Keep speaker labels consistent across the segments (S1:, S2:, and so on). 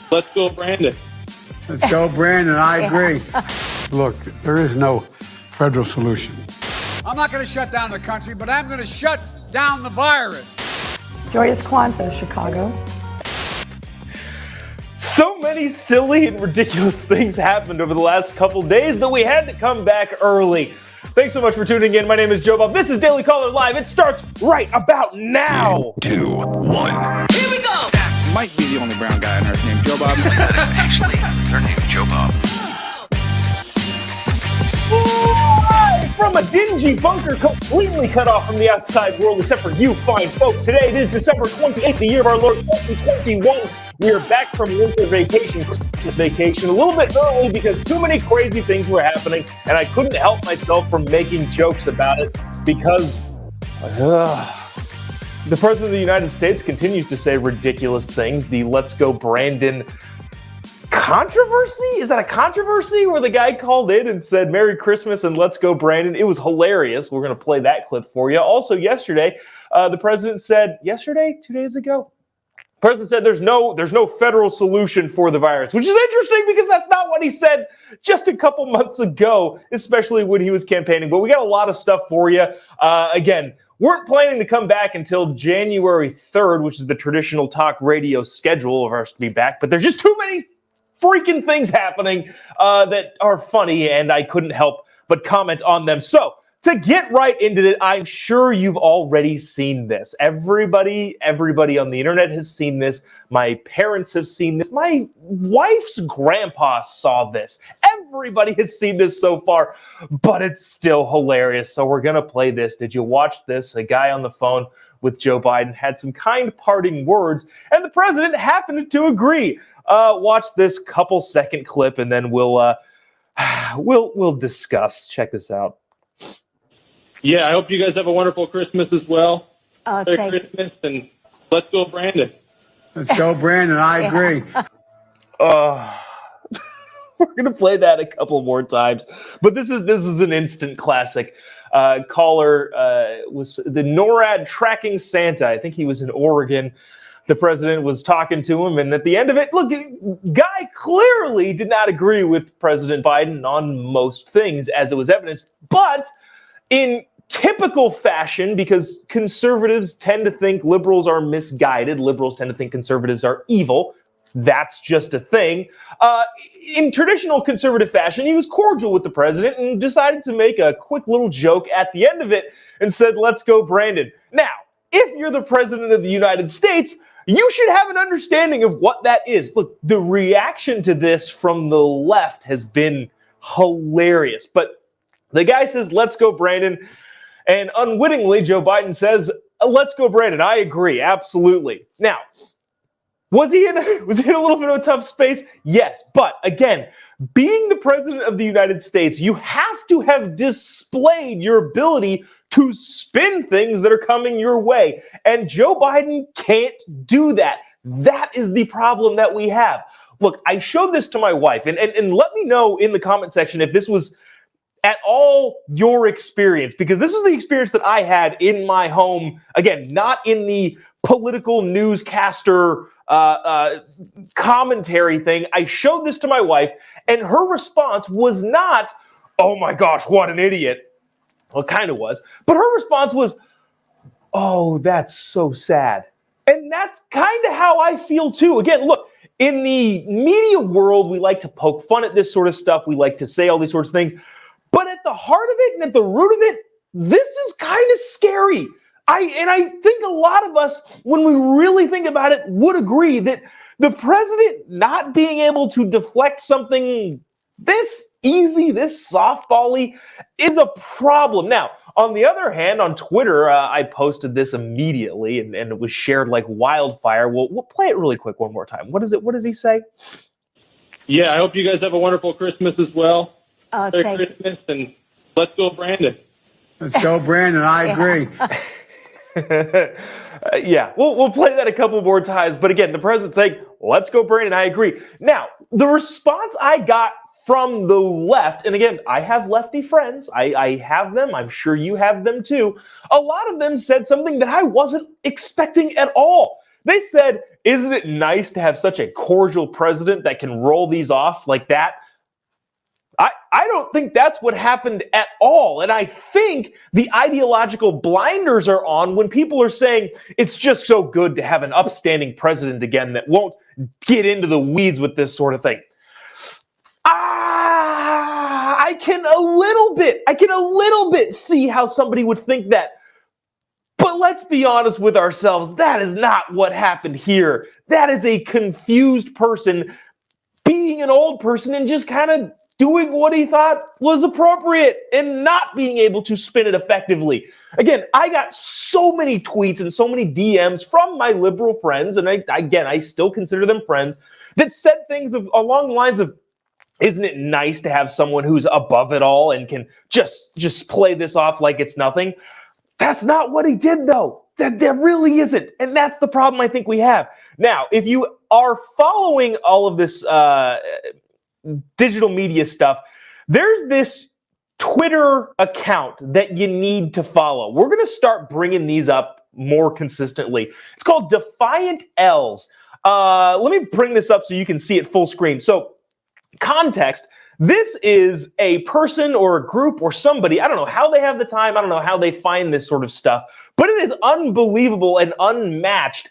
S1: Let's go, Brandon.
S2: Let's go, Brandon. I agree. Look, there is no federal solution.
S3: I'm not going to shut down the country, but I'm going to shut down the virus.
S4: Joyous Kwanzaa, Chicago.
S5: So many silly and ridiculous things happened over the last couple days that we had to come back early. Thanks so much for tuning in. My name is Jobob. This is Daily Caller Live. It starts right about now.
S6: 3, 2, 1.
S5: Here we go.
S3: Might be the only brown guy on earth named Jobob.
S6: That is actually their name, Jobob.
S5: Live from a dingy bunker completely cut off from the outside world, except for you fine folks. Today it is December 28th, the year of our Lord 2021. We are back from winter vacation, Christmas vacation, a little bit early because too many crazy things were happening, and I couldn't help myself from making jokes about it because the President of the United States continues to say ridiculous things. The Let's Go Brandon controversy? Is that a controversy where the guy called in and said Merry Christmas and Let's Go Brandon? It was hilarious. We're going to play that clip for you. Also yesterday, the president said, 2 days ago, the president said there's no federal solution for the virus, which is interesting because that's not what he said just a couple months ago, especially when he was campaigning. But we got a lot of stuff for you. Again, weren't planning to come back until January 3rd, which is the traditional talk radio schedule of ours to be back. But there's just too many freaking things happening that are funny, and I couldn't help but comment on them. So to get right into it, I'm sure you've already seen this. Everybody on the internet has seen this. My parents have seen this. My wife's grandpa saw this. Everybody has seen this so far, but it's still hilarious. So we're going to play this. Did you watch this? A guy on the phone with Joe Biden had some kind parting words, and the president happened to agree. Watch this couple-second clip, and then we'll discuss. Check this out.
S1: Yeah, I hope you guys have a wonderful Christmas as well. Merry Christmas, and let's go, Brandon.
S2: Let's go, Brandon. I agree.
S5: We're gonna play that a couple more times, but this is an instant classic. Caller was the NORAD tracking Santa. I think he was in Oregon. The president was talking to him, and at the end of it, look, guy clearly did not agree with President Biden on most things, as it was evidenced, but in typical fashion, because conservatives tend to think liberals are misguided, liberals tend to think conservatives are evil. That's just a thing. In traditional conservative fashion, he was cordial with the president and decided to make a quick little joke at the end of it and said, "Let's go, Brandon." Now, if you're the president of the United States, you should have an understanding of what that is. Look, the reaction to this from the left has been hilarious. But the guy says, "Let's go, Brandon." And unwittingly, Joe Biden says, "Let's go, Brandon." I agree. Absolutely. Now, was he in a little bit of a tough space? Yes. But again, being the president of the United States, you have to have displayed your ability to spin things that are coming your way. And Joe Biden can't do that. That is the problem that we have. Look, I showed this to my wife, and let me know in the comment section if this was at all your experience, because this was the experience that I had in my home. Again, not in the political newscaster commentary thing. I showed this to my wife, and her response was not, "Oh my gosh, what an idiot." Well, it kind of was. But her response was, "Oh, that's so sad." And that's kind of how I feel too. Again, look, in the media world, we like to poke fun at this sort of stuff. We like to say all these sorts of things. But at the heart of it and at the root of it, this is kind of scary. I think a lot of us, when we really think about it, would agree that the president not being able to deflect something this easy, this softball-y, is a problem. Now, on the other hand, on Twitter, I posted this immediately, and it was shared like wildfire. We'll play it really quick one more time. What is it? What does he say?
S1: Yeah, I hope you guys have a wonderful Christmas as well. Merry Christmas, and let's go, Brandon.
S2: Let's go, Brandon. I agree.
S5: Yeah, we'll play that a couple more times. But again, the president's saying, "Let's go, Brandon." I agree. Now, the response I got from the left, and again, I have lefty friends. I have them. I'm sure you have them too. A lot of them said something that I wasn't expecting at all. They said, isn't it nice to have such a cordial president that can roll these off like that? I don't think that's what happened at all. And I think the ideological blinders are on when people are saying it's just so good to have an upstanding president again that won't get into the weeds with this sort of thing. I can a little bit see how somebody would think that. But let's be honest with ourselves. That is not what happened here. That is a confused person being an old person and just kind of doing what he thought was appropriate and not being able to spin it effectively. Again, I got so many tweets and so many DMs from my liberal friends, and I still consider them friends, that said things along the lines of, isn't it nice to have someone who's above it all and can just play this off like it's nothing? That's not what he did, though. There really isn't. And that's the problem I think we have. Now, if you are following all of this digital media stuff, there's this Twitter account that you need to follow. We're going to start bringing these up more consistently. It's called Defiant Ls. Let me bring this up so you can see it full screen. So, context, this is a person or a group or somebody, I don't know how they have the time, I don't know how they find this sort of stuff, but it is unbelievable and unmatched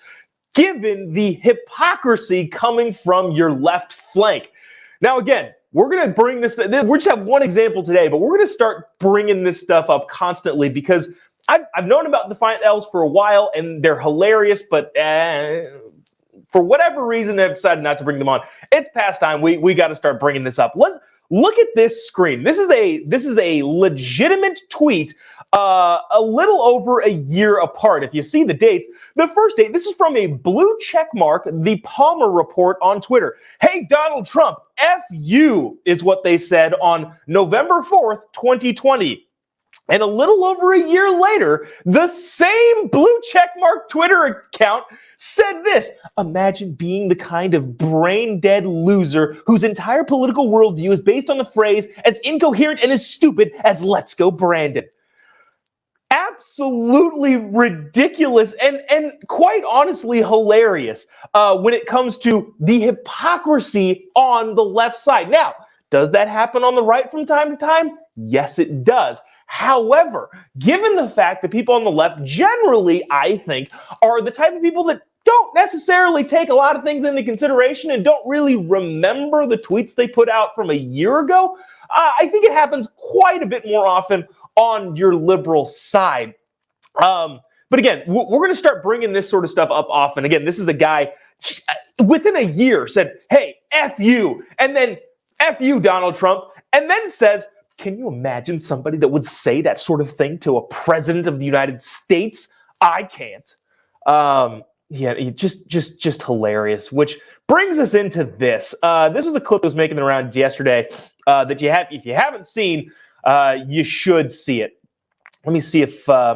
S5: given the hypocrisy coming from your left flank. Now, again, we're going to bring this, we just have one example today, but we're going to start bringing this stuff up constantly because I've known about Defiant Ls for a while and they're hilarious, but for whatever reason, I've decided not to bring them on. It's past time. We got to start bringing this up. Let's look at this screen. This is a legitimate tweet, a little over a year apart. If you see the dates, the first date, this is from a blue check mark, the Palmer Report on Twitter. Hey, Donald Trump, F you is what they said on November 4th, 2020. And a little over a year later, the same blue checkmark Twitter account said this: imagine being the kind of brain-dead loser whose entire political worldview is based on the phrase as incoherent and as stupid as "Let's go, Brandon." Absolutely ridiculous and quite honestly hilarious when it comes to the hypocrisy on the left side. Now, does that happen on the right from time to time? Yes, it does. However, given the fact that people on the left generally, I think, are the type of people that don't necessarily take a lot of things into consideration and don't really remember the tweets they put out from a year ago, I think it happens quite a bit more often on your liberal side. But again, we're going to start bringing this sort of stuff up often. Again, this is a guy within a year said, hey, F you, and then F you, Donald Trump, and then says, can you imagine somebody that would say that sort of thing to a president of the United States? I can't. Just hilarious. Which brings us into this. This was a clip that was making the rounds yesterday that if you haven't seen, you should see it. Let me see if there's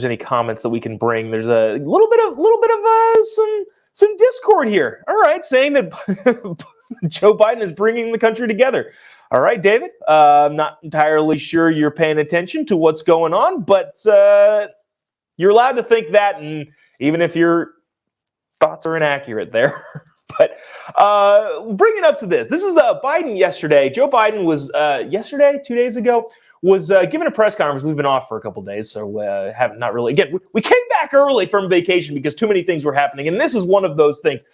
S5: any comments that we can bring. There's a little bit of some discord here. All right, saying that Joe Biden is bringing the country together. All right, David, I'm not entirely sure you're paying attention to what's going on, but you're allowed to think that, and even if your thoughts are inaccurate there. But bringing up to this is Biden yesterday. Joe Biden was yesterday, 2 days ago, was given a press conference. We've been off for a couple days, so have not really. Again, we came back early from vacation because too many things were happening, and this is one of those things.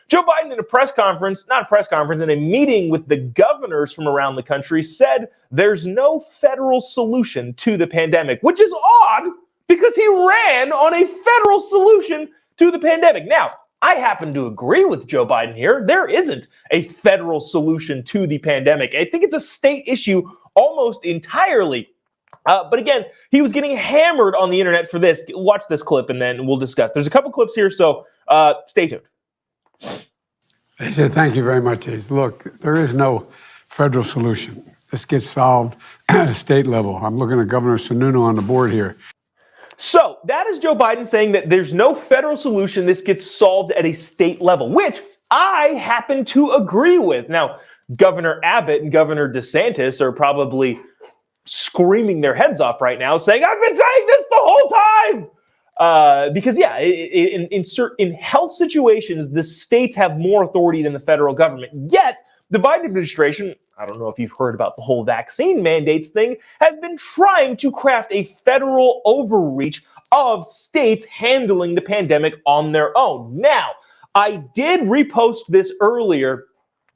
S5: Joe Biden in in a meeting with the governors from around the country said there's no federal solution to the pandemic, which is odd because he ran on a federal solution to the pandemic. Now, I happen to agree with Joe Biden here. There isn't a federal solution to the pandemic. I think it's a state issue almost entirely. But again, he was getting hammered on the internet for this. Watch this clip and then we'll discuss. There's a couple clips here, so stay tuned.
S2: They said, thank you very much, Ace. Look, there is no federal solution. This gets solved at a state level. I'm looking at Governor Sununu on the board here.
S5: So that is Joe Biden saying that there's no federal solution. This gets solved at a state level, which I happen to agree with. Now, Governor Abbott and Governor DeSantis are probably screaming their heads off right now saying, I've been saying this the whole time. Because in health situations, the states have more authority than the federal government. Yet the Biden administration, I don't know if you've heard about the whole vaccine mandates thing, has been trying to craft a federal overreach of states handling the pandemic on their own. Now, I did repost this earlier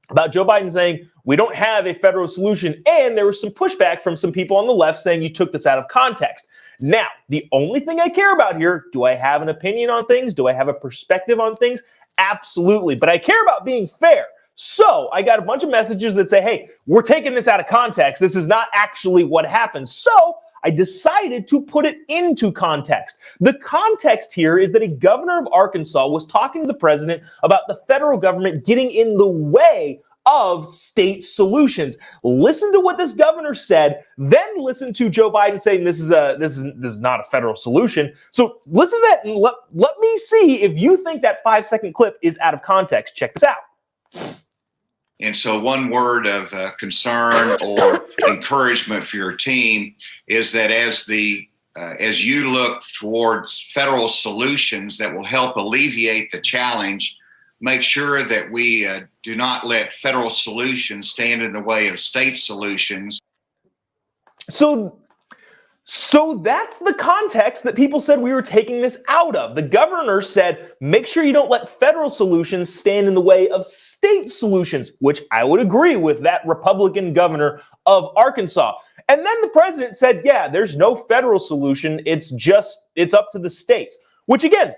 S5: about Joe Biden saying we don't have a federal solution, and there was some pushback from some people on the left saying you took this out of context. Now, the only thing I care about here, do I have an opinion on things? Do I have a perspective on things? Absolutely. But I care about being fair. So I got a bunch of messages that say, hey, we're taking this out of context. This is not actually what happened. So I decided to put it into context. The context here is that a governor of Arkansas was talking to the president about the federal government getting in the way of state solutions. Listen to what this governor said, then listen to Joe Biden saying this is not a federal solution. So listen to that and let me see if you think that 5-second clip is out of context. Check this out.
S7: And so one word of concern or encouragement for your team is that as you look towards federal solutions that will help alleviate the challenge, make sure that we do not let federal solutions stand in the way of state solutions.
S5: So that's the context that people said we were taking this out of. The governor said, make sure you don't let federal solutions stand in the way of state solutions, which I would agree with that Republican governor of Arkansas. And then the president said, yeah, there's no federal solution. It's up to the states, which again,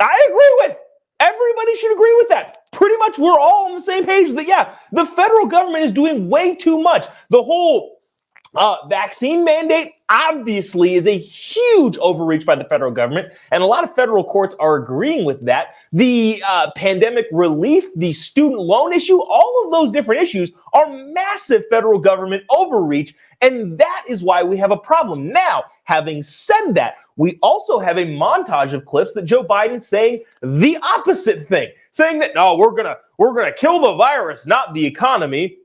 S5: I agree with. Everybody should agree with that. Pretty much we're all on the same page that, yeah, the federal government is doing way too much. The whole vaccine mandate obviously is a huge overreach by the federal government, and a lot of federal courts are agreeing with that. The pandemic relief, the student loan issue, all of those different issues are massive federal government overreach, and that is why we have a problem. Now, having said that, we also have a montage of clips that Joe Biden's saying the opposite thing, saying that, no, we're gonna kill the virus, not the economy.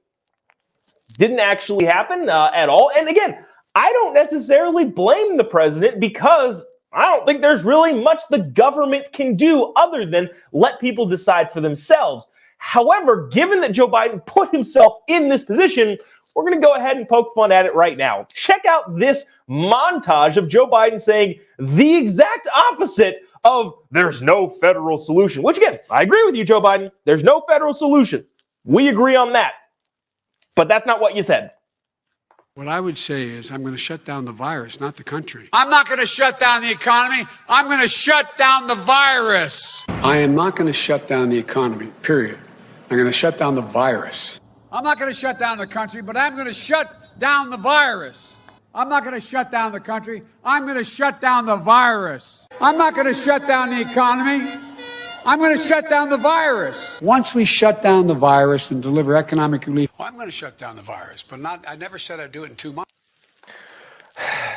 S5: Didn't actually happen at all. And again, I don't necessarily blame the president because I don't think there's really much the government can do other than let people decide for themselves. However, given that Joe Biden put himself in this position, we're going to go ahead and poke fun at it right now. Check out this montage of Joe Biden saying the exact opposite of there's no federal solution, which again, I agree with you, Joe Biden. There's no federal solution. We agree on that. But that's not what you said.
S3: What I would say is I'm going to shut down the virus, not the country. I'm not going to shut down the economy. I'm going to shut down the virus.
S2: I am not going to shut down the economy, period. I'm going to shut down the virus.
S3: I'm not going to shut down the country, but I'm going to shut down the virus. I'm not going to shut down the country. I'm going to shut down the virus. I'm not going to shut down the economy. I'm going to shut down the virus.
S2: Once we shut down the virus and deliver economic relief.
S3: Well, I'm going to shut down the virus, but I never said I'd do it in 2 months.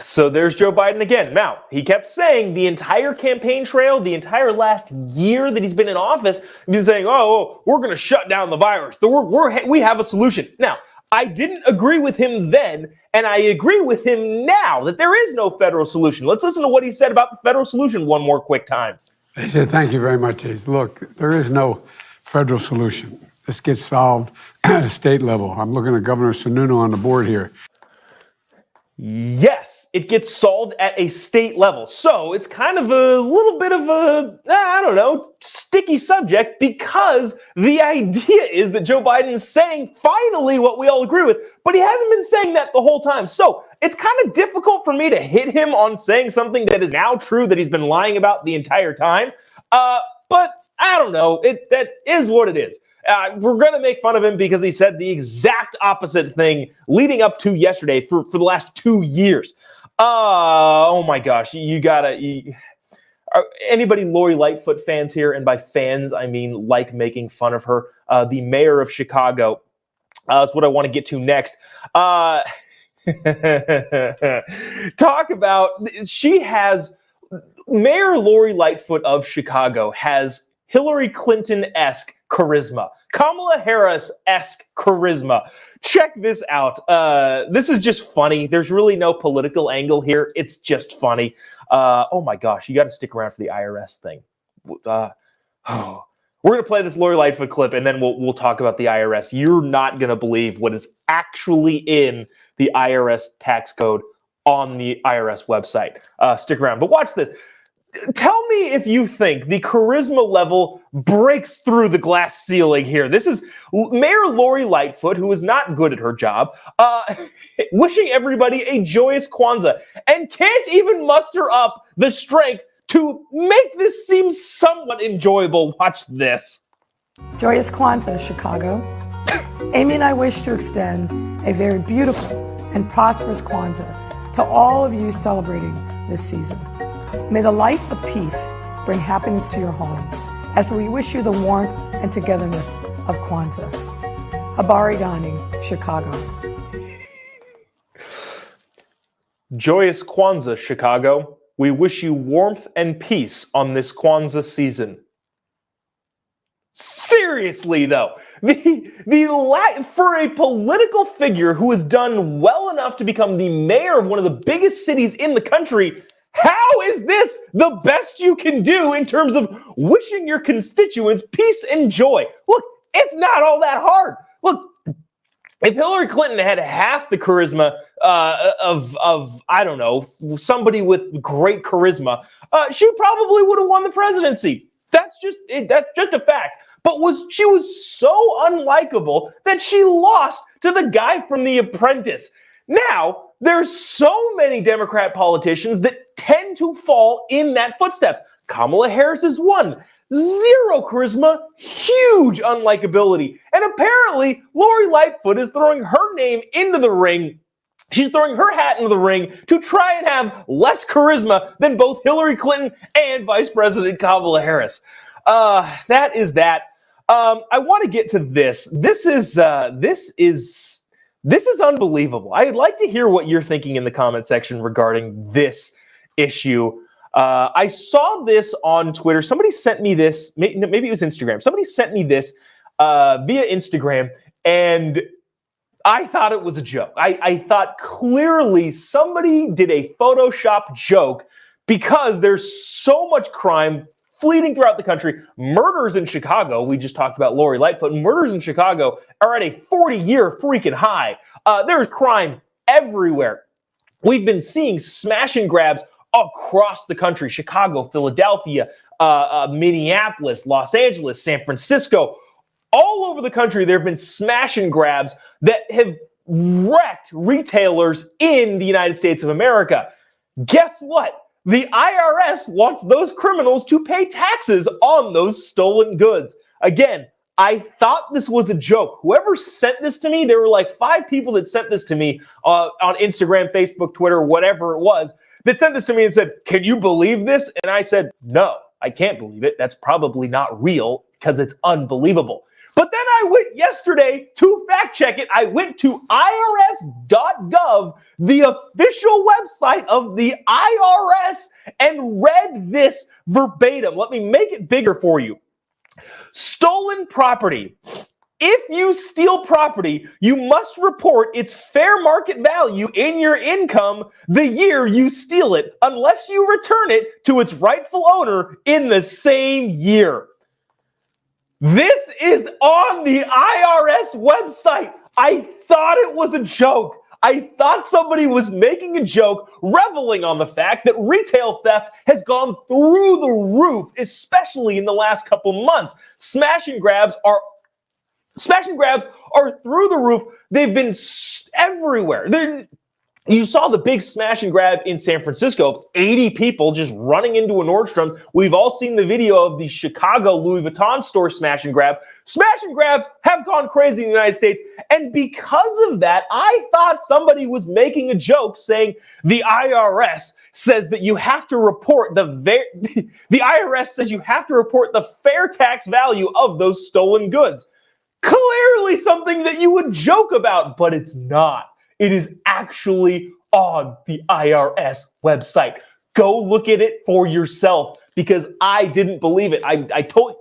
S5: So there's Joe Biden again. Now, he kept saying the entire campaign trail, the entire last year that he's been in office, he's been saying, oh, we're going to shut down the virus. We have a solution. Now, I didn't agree with him then, and I agree with him now that there is no federal solution. Let's listen to what he said about the federal solution one more quick time.
S2: They said, thank you very much, Ace. Look, there is no federal solution. This gets solved at a state level. I'm looking at Governor Sununu on the board here.
S5: Yes, it gets solved at a state level. So it's kind of a little bit of a, sticky subject because the idea is that Joe Biden is saying finally what we all agree with, but he hasn't been saying that the whole time. So it's kind of difficult for me to hit him on saying something that is now true that he's been lying about the entire time. But I don't know. That is what it is. We're going to make fun of him because he said the exact opposite thing leading up to yesterday for the last 2 years. Oh my gosh. Anybody Lori Lightfoot fans here? And by fans, I mean like making fun of her. The mayor of Chicago. That's what I want to get to next. Talk about, Mayor Lori Lightfoot of Chicago has Hillary Clinton-esque charisma. Kamala Harris-esque charisma. Check this out. This is just funny. There's really no political angle here. It's just funny. Oh my gosh, you got to stick around for the IRS thing. We're going to play this Lori Lightfoot clip, and then we'll talk about the IRS. You're not going to believe what is actually in the IRS tax code on the IRS website. Stick around. But watch this. Tell me if you think the charisma level breaks through the glass ceiling here. This is Mayor Lori Lightfoot, who is not good at her job, wishing everybody a joyous Kwanzaa, and can't even muster up the strength to make this seem somewhat enjoyable. Watch this.
S4: Joyous Kwanzaa, Chicago. Amy and I wish to extend a very beautiful and prosperous Kwanzaa to all of you celebrating this season. May the light of peace bring happiness to your home as we wish you the warmth and togetherness of Kwanzaa. Habari Gandhi, Chicago.
S5: Joyous Kwanzaa, Chicago. We wish you warmth and peace on this Kwanzaa season. Seriously, though, for a political figure who has done well enough to become the mayor of one of the biggest cities in the country, how is this the best you can do in terms of wishing your constituents peace and joy? Look, it's not all that hard. Look, if Hillary Clinton had half the charisma of I don't know, somebody with great charisma, she probably would have won the presidency. That's just a fact. But she was so unlikable that she lost to the guy from The Apprentice. Now, there's so many Democrat politicians that tend to fall in that footstep. Kamala Harris is one. Zero charisma, huge unlikability. And apparently, Lori Lightfoot is throwing her name into the ring. She's throwing her hat into the ring to try and have less charisma than both Hillary Clinton and Vice President Kamala Harris. That is that. I want to get to this. This is unbelievable. I'd like to hear what you're thinking in the comment section regarding this issue. I saw this on Twitter. Somebody sent me this. Maybe it was Instagram. Somebody sent me this via Instagram, and I thought it was a joke. I thought clearly somebody did a Photoshop joke because there's so much crime fleeting throughout the country. Murders in Chicago, we just talked about Lori Lightfoot, murders in Chicago are at a 40-year freaking high. There's crime everywhere. We've been seeing smash and grabs across the country. Chicago, Philadelphia, Minneapolis, Los Angeles, San Francisco. All over the country, there have been smash and grabs that have wrecked retailers in the United States of America. Guess what? The IRS wants those criminals to pay taxes on those stolen goods. Again, I thought this was a joke. Whoever sent this to me, there were like 5 people that sent this to me on Instagram, Facebook, Twitter, whatever it was, that sent this to me and said, "Can you believe this?" And I said, "No, I can't believe it. That's probably not real because it's unbelievable." But then I went yesterday to fact check it. I went to IRS.gov, the official website of the IRS, and read this verbatim. Let me make it bigger for you. Stolen property. If you steal property, you must report its fair market value in your income the year you steal it, unless you return it to its rightful owner in the same year. This is on the IRS website. I thought it was a joke. I thought somebody was making a joke, reveling on the fact that retail theft has gone through the roof, especially in the last couple months. Smash and grabs are through the roof. They've been everywhere. You saw the big smash and grab in San Francisco, 80 people just running into a Nordstrom. We've all seen the video of the Chicago Louis Vuitton store smash and grab. Smash and grabs have gone crazy in the United States. And because of that, I thought somebody was making a joke saying the IRS says that you have to report the IRS says you have to report the fair tax value of those stolen goods. Clearly something that you would joke about, but it's not. It is actually on the IRS website. Go look at it for yourself because I didn't believe it. I told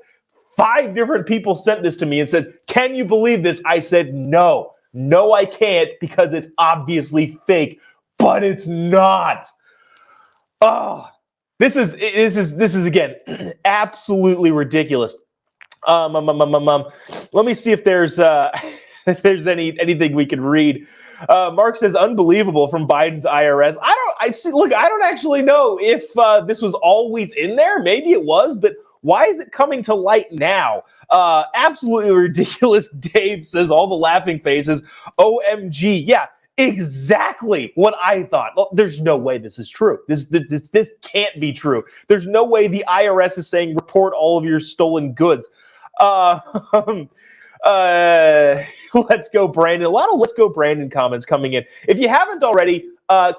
S5: 5 different people sent this to me and said, "Can you believe this?" I said, no, I can't, because it's obviously fake, but it's not. Oh, this is again absolutely ridiculous. Let me see if there's if there's anything we can read. Mark says, unbelievable from Biden's IRS. I don't actually know if this was always in there. Maybe it was, but why is it coming to light now? Absolutely ridiculous. Dave says, all the laughing faces. OMG. Yeah, exactly what I thought. Well, there's no way this is true. This can't be true. There's no way the IRS is saying report all of your stolen goods. Let's go, Brandon. A lot of Let's Go, Brandon comments coming in. If you haven't already,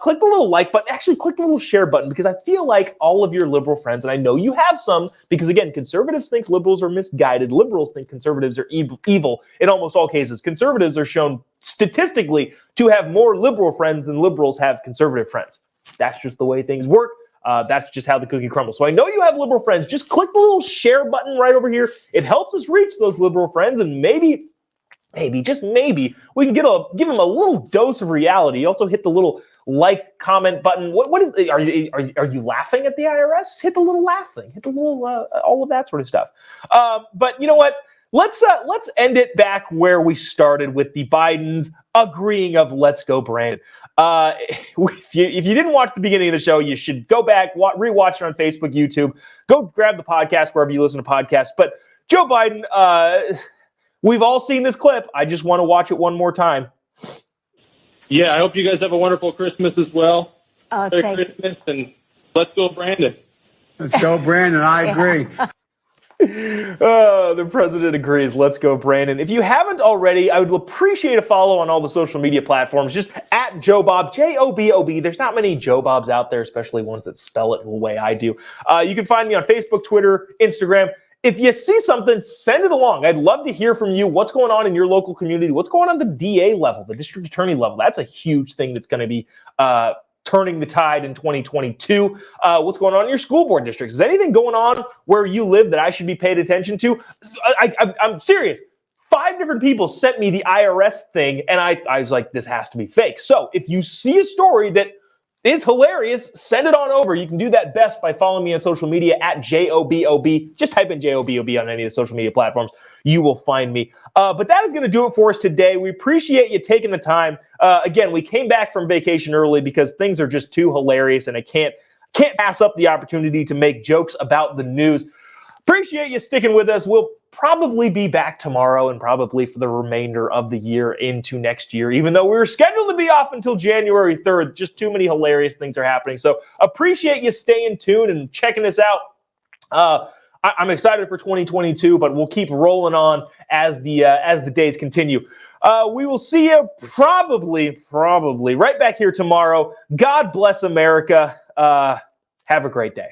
S5: click the little like button. Actually, click the little share button, because I feel like all of your liberal friends, and I know you have some, because again, conservatives think liberals are misguided. Liberals think conservatives are evil in almost all cases. Conservatives are shown statistically to have more liberal friends than liberals have conservative friends. That's just the way things work. That's just how the cookie crumbles. So I know you have liberal friends. Just click the little share button right over here. It helps us reach those liberal friends, and maybe, just maybe, we can give them a little dose of reality. Also hit the little like, comment button. What is? Are you laughing at the IRS? Hit the little laugh thing. Hit the little all of that sort of stuff. But you know what? Let's end it back where we started, with the Bidens agreeing of Let's Go, Brandon. If you didn't watch the beginning of the show, you should go back, rewatch it on Facebook, YouTube. Go grab the podcast wherever you listen to podcasts. But Joe Biden, we've all seen this clip. I just want to watch it one more time.
S1: Yeah, I hope you guys have a wonderful Christmas as well. Merry Christmas, and let's go, Brandon.
S2: Let's go, Brandon. I agree.
S5: The president agrees. Let's go, Brandon. If you haven't already, I would appreciate a follow on all the social media platforms. Just at Jobob, Jobob. There's not many Jobobs out there, especially ones that spell it the way I do. You can find me on Facebook, Twitter, Instagram. If you see something, send it along. I'd love to hear from you. What's going on in your local community? What's going on at the DA level, the district attorney level? That's a huge thing that's going to be turning the tide in 2022. What's going on in your school board districts? Is anything going on where you live that I should be paid attention to? I'm serious. 5 different people sent me the IRS thing, and I was like, this has to be fake. So if you see a story that is hilarious, send it on over. You can do that best by following me on social media at Jobob. Just type in Jobob on any of the social media platforms. You will find me. But that is going to do it for us today. We appreciate you taking the time. Again, we came back from vacation early because things are just too hilarious, and I can't pass up the opportunity to make jokes about the news. Appreciate you sticking with us. We'll probably be back tomorrow, and probably for the remainder of the year into next year, even though we were scheduled to be off until January 3rd. Just too many hilarious things are happening. So appreciate you staying tuned and checking us out. I'm excited for 2022, but we'll keep rolling on as the days continue. We will see you probably right back here tomorrow. God bless America. Have a great day.